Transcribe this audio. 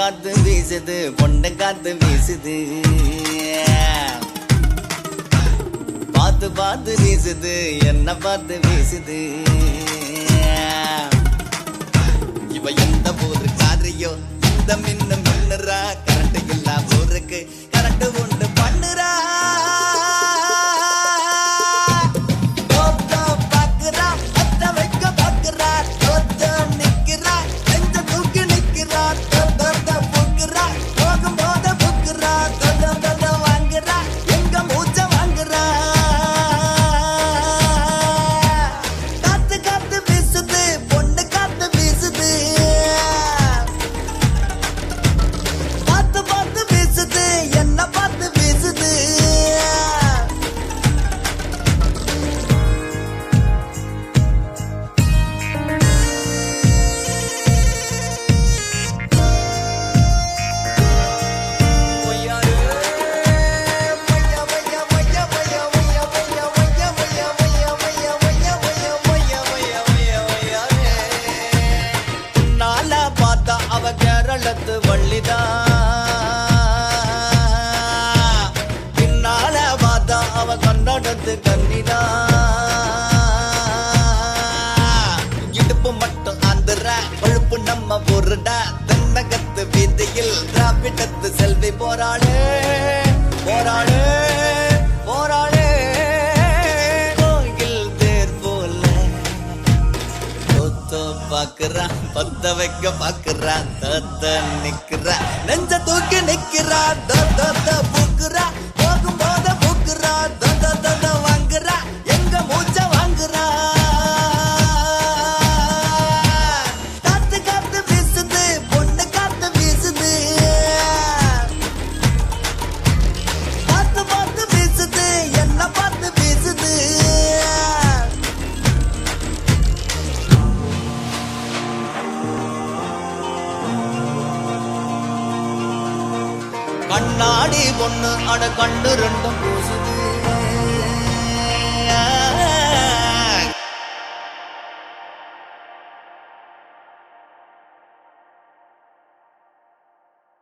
காத்து வீசுது பொண்ணு காத்து வீசுது பார்த்து பார்த்து வீசுது என்ன பார்த்து வீசுது இவ எந்த ஊரு காரியோ இந்த மின்னுறா கரண்ட் இல்லா ஊருக்கு கரண்ட் உண்டு பண்ணுறா அவ கேரளத்து வள்ளிதா பின்னால பார்த்தா அவ கன்னடத்து கன்னிதா இடுப்பு மட்டும் ஆந்திரா கொழுப்பு நம்ம பொருடா தென்னகத்து வீதியில் திராவிடத்து செல்வி போராளே போராளே போராளே பாக்குறா பத்த வைக்க பாக்குறா தத்த நிக்கிறா நெஞ்ச தூக்கி நிக்கிறா பூக்குறா போகும் போத பூக்குறா வாங்குறா எங்க மூச்ச வாங்குறா காத்து காத்து வீசுது பொண்ணு காத்து வீசுது பார்த்து பார்த்து வீசுது என்ன பார்த்து வீசுது கண்ணாடி பொண்ணு அட கண்ணு ரெண்டும் பூசுது